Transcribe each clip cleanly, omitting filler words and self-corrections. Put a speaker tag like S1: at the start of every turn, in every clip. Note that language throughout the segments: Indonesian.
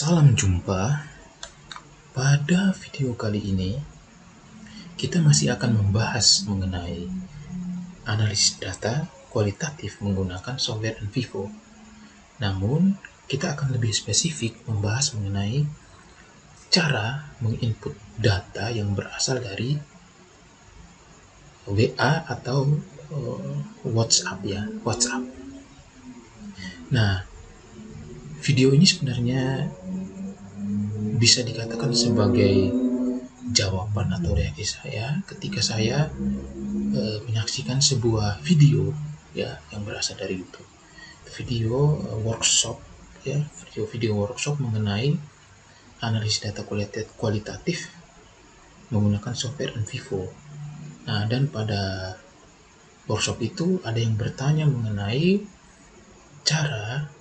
S1: Salam jumpa. Pada video kali ini, kita masih akan membahas mengenai analisis data kualitatif menggunakan software NVivo. Namun, kita akan lebih spesifik membahas mengenai cara menginput data yang berasal dari WA atau WhatsApp ya, WhatsApp. Nah, video ini sebenarnya bisa dikatakan sebagai jawaban atau reaksi saya ketika saya menyaksikan sebuah video ya yang berasal dari YouTube. Video workshop ya, video workshop mengenai analisis data kualitatif menggunakan software NVivo. Nah, dan pada workshop itu ada yang bertanya mengenai cara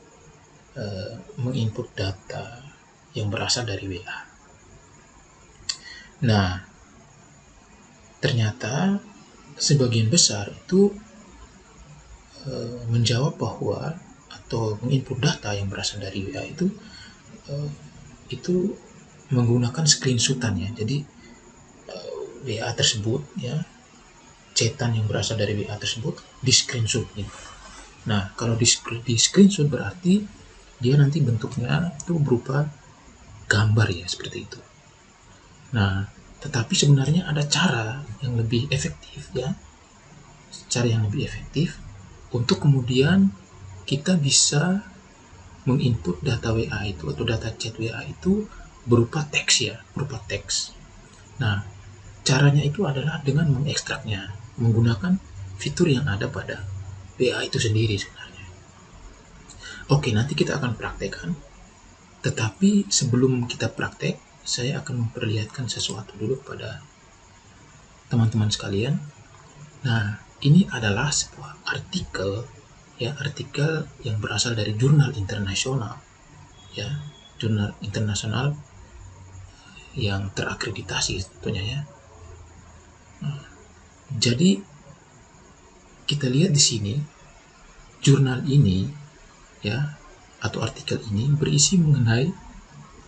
S1: menginput data yang berasal dari WA. Nah, ternyata sebagian besar itu menjawab bahwa atau menginput data yang berasal dari WA itu menggunakan screenshotan ya. Jadi WA tersebut ya, chatan yang berasal dari WA tersebut di screenshot gitu. Nah, kalau di screenshot berarti dia nanti bentuknya itu berupa gambar ya, seperti itu. Nah, tetapi sebenarnya ada cara yang lebih efektif ya, cara yang lebih efektif untuk kemudian kita bisa menginput data WA itu atau data chat WA itu berupa teks ya, berupa teks. Nah, caranya itu adalah dengan mengekstraknya menggunakan fitur yang ada pada WA itu sendiri sebenarnya. Oke, nanti kita akan praktekkan. Tetapi sebelum kita praktek, saya akan memperlihatkan sesuatu dulu pada teman-teman sekalian. Nah, ini adalah sebuah artikel ya, artikel yang berasal dari jurnal internasional ya, jurnal internasional yang terakreditasi tentunya ya. Jadi kita lihat di sini jurnal ini ya, atau artikel ini berisi mengenai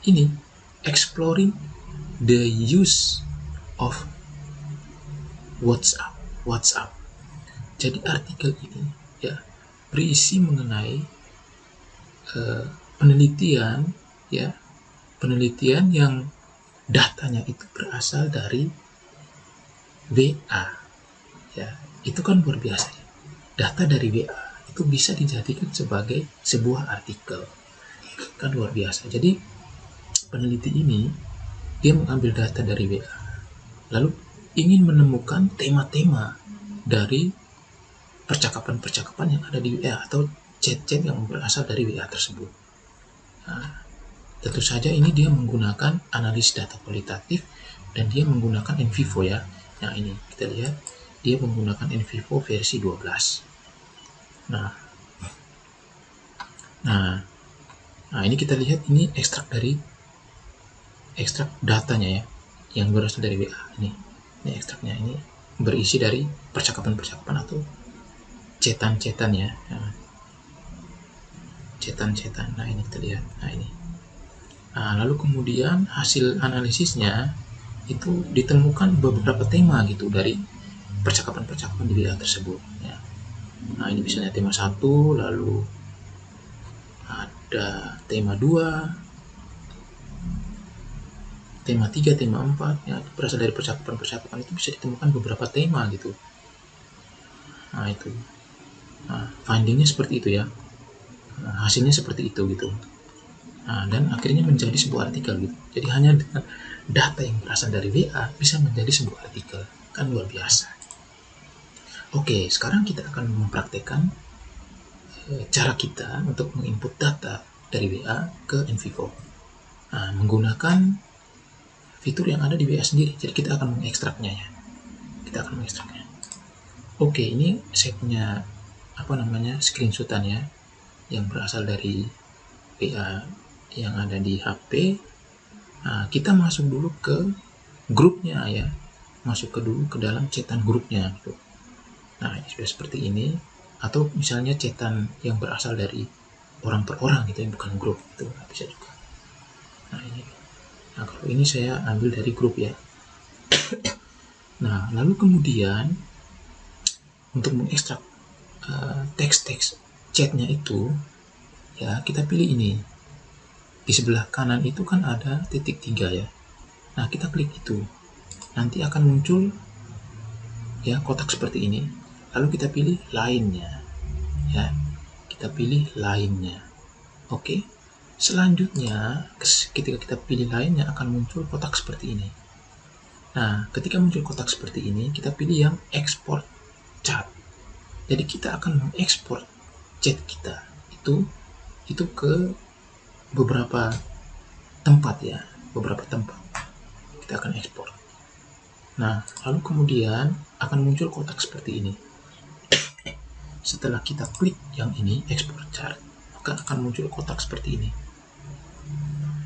S1: ini, exploring the use of WhatsApp. Jadi artikel ini ya berisi mengenai penelitian yang datanya itu berasal dari WA ya. Itu kan luar biasa ya. Data dari WA itu bisa dijadikan sebagai sebuah artikel, kan luar biasa. Jadi peneliti ini dia mengambil data dari WA lalu ingin menemukan tema-tema dari percakapan-percakapan yang ada di WA atau chat-chat yang berasal dari WA tersebut. Nah, tentu saja ini dia menggunakan analisis data kualitatif dan dia menggunakan NVivo ya. Nah, ini kita lihat dia menggunakan NVivo versi 12. Nah, ini kita lihat ini ekstrak datanya ya, yang berasal dari WA ini ekstraknya, ini berisi dari percakapan-percakapan atau chatan-chatan ya. Chatan. Nah, ini kita lihat. Nah, ini. Nah, lalu kemudian hasil analisisnya itu ditemukan beberapa tema gitu dari percakapan-percakapan di WA tersebut ya. Nah, ini misalnya tema 1, lalu ada tema 2, tema 3, tema 4 ya, berasal dari percakapan-percakapan itu bisa ditemukan beberapa tema gitu. Nah, itu. Nah, findingnya seperti itu ya. Nah, hasilnya seperti itu gitu. Nah, dan akhirnya menjadi sebuah artikel gitu. Jadi hanya dengan data yang berasal dari WA bisa menjadi sebuah artikel, kan luar biasa. Oke, sekarang kita akan mempraktekkan cara kita untuk menginput data dari WA ke NVivo. Nah, menggunakan fitur yang ada di WA sendiri. Jadi kita akan mengekstraknya ya. Oke, ini saya punya screenshotan ya, yang berasal dari WA yang ada di HP. Nah, kita masuk dulu ke grupnya ya, dulu ke dalam chatan grupnya gitu. Nah, ini sudah seperti ini, atau misalnya chatan yang berasal dari orang per orang gitu, yang bukan grup, itu bisa juga. Nah ini. Nah kalau ini saya ambil dari grup ya. Nah lalu kemudian untuk mengekstrak teks-teks chatnya itu, ya kita pilih ini. Di sebelah kanan itu kan ada titik 3 ya. Nah kita klik itu, nanti akan muncul ya kotak seperti ini. Lalu kita pilih lainnya, ya kita pilih lainnya. Oke. Selanjutnya ketika kita pilih lainnya akan muncul kotak seperti ini. Nah ketika muncul kotak seperti ini, kita pilih yang export chat. Jadi kita akan mengekspor chat kita itu ke beberapa tempat ya, beberapa tempat kita akan ekspor. Nah lalu kemudian akan muncul kotak seperti ini. Setelah kita klik yang ini export chart, maka akan muncul kotak seperti ini.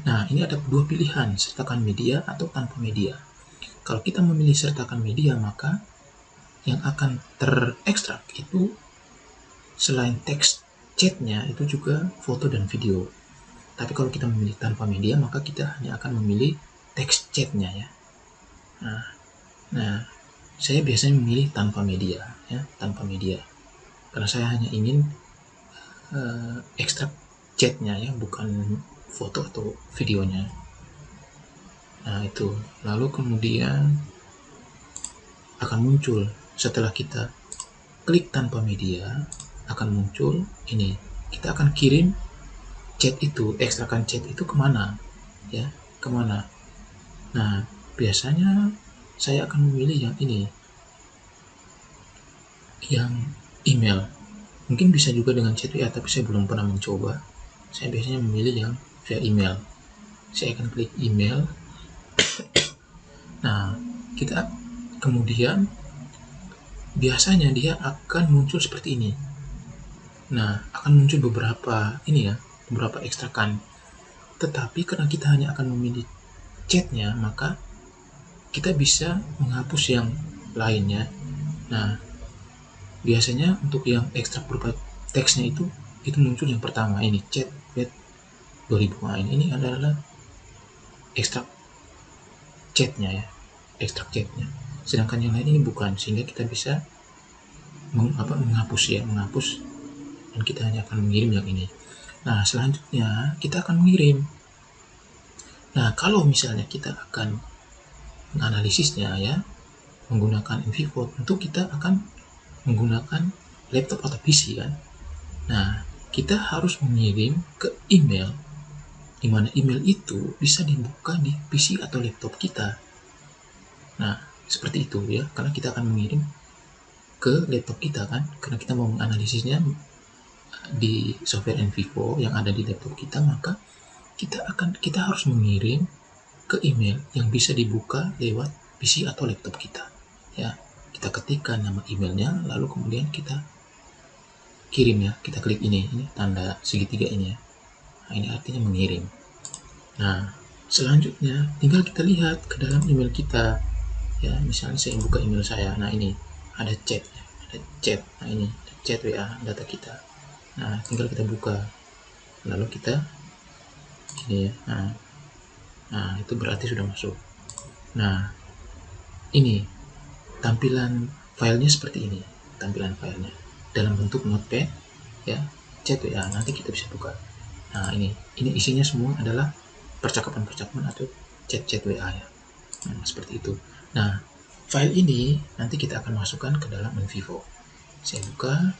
S1: Nah ini ada dua pilihan, sertakan media atau tanpa media. Kalau kita memilih sertakan media, maka yang akan terekstrak itu selain teks chatnya itu juga foto dan video. Tapi kalau kita memilih tanpa media, maka kita hanya akan memilih teks chatnya ya. Nah, saya biasanya memilih tanpa media ya, tanpa media. Karena saya hanya ingin ekstrak chatnya ya, bukan foto atau videonya. Nah itu, lalu kemudian akan muncul setelah kita klik tanpa media, akan muncul ini. Kita akan kirim chat itu, ekstrakan chat itu kemana ya, kemana. Nah biasanya saya akan memilih yang ini, yang email. Mungkin bisa juga dengan chat WA, tapi saya belum pernah mencoba. Saya biasanya memilih yang via email. Saya akan klik email. Nah kita kemudian biasanya dia akan muncul seperti ini. Nah akan muncul beberapa ini ya, beberapa ekstrakan. Tetapi karena kita hanya akan memilih chatnya, maka kita bisa menghapus yang lainnya. Nah biasanya untuk yang ekstrak berupa teksnya itu muncul yang pertama ini, chat web 2000. Nah, ini adalah ekstrak chatnya ya, ekstrak chatnya. Sedangkan yang lain ini bukan, sehingga kita bisa menghapus ya, menghapus, dan kita hanya akan mengirim yang ini. Nah selanjutnya kita akan mengirim. Nah kalau misalnya kita akan menganalisisnya ya menggunakan Envivo, tentu kita akan menggunakan laptop atau PC kan. Nah kita harus mengirim ke email, di mana email itu bisa dibuka di PC atau laptop kita. Nah seperti itu ya, karena kita akan mengirim ke laptop kita kan, karena kita mau menganalisisnya di software Envivo yang ada di laptop kita, maka kita harus mengirim ke email yang bisa dibuka lewat PC atau laptop kita ya. Kita ketikkan nama emailnya, lalu kemudian kita kirim ya, kita klik ini tanda segitiga ini ya. Nah ini artinya mengirim. Nah selanjutnya tinggal kita lihat ke dalam email kita ya. Misalnya saya buka email saya, nah ini ada chat ya, ada chat. Nah ini chat WA data kita. Nah tinggal kita buka, lalu kita ini ya. Nah itu berarti sudah masuk. Nah ini tampilan filenya seperti ini, tampilan filenya dalam bentuk notepad ya, chat WA. Nanti kita bisa buka. Nah ini isinya semua adalah percakapan-percakapan atau chat-chat WA ya. Nah seperti itu. Nah file ini nanti kita akan masukkan ke dalam Envivo. Saya buka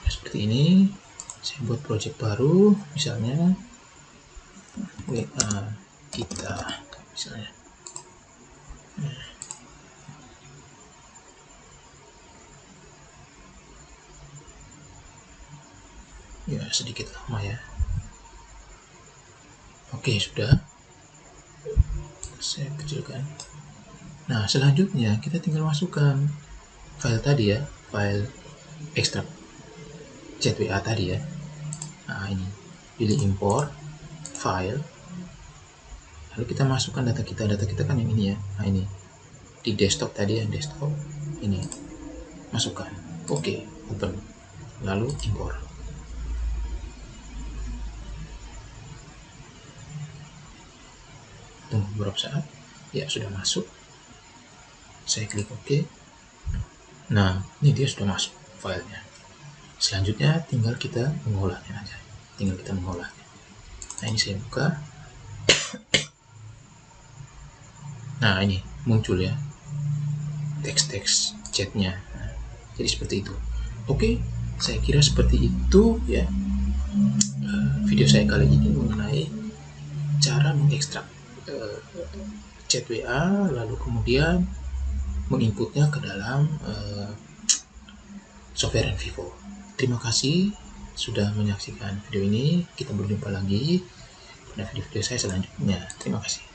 S1: seperti ini. Saya buat project baru, misalnya WA kita misalnya. Ya sedikit lama ya. Oke sudah, saya kecilkan. Nah selanjutnya kita tinggal masukkan file tadi ya, file ekstrak chat WA tadi ya. Nah ini pilih import file, lalu kita masukkan data kita kan yang ini ya. Nah ini di desktop tadi ya, desktop ini masukkan. Oke, open, lalu import. tunggu beberapa saat. Ya, sudah masuk. Saya klik OK. Nah, ini dia sudah masuk filenya. Selanjutnya tinggal kita mengolahnya aja. Nah, ini saya buka. Nah, ini muncul ya teks-teks chatnya. Nah, jadi seperti itu. Oke, saya kira seperti itu ya video saya kali ini mengenai cara mengekstrak chat WA, lalu kemudian menginputnya ke dalam software Vivo. Terima kasih sudah menyaksikan video ini. Kita berjumpa lagi pada video-video saya selanjutnya. Terima kasih.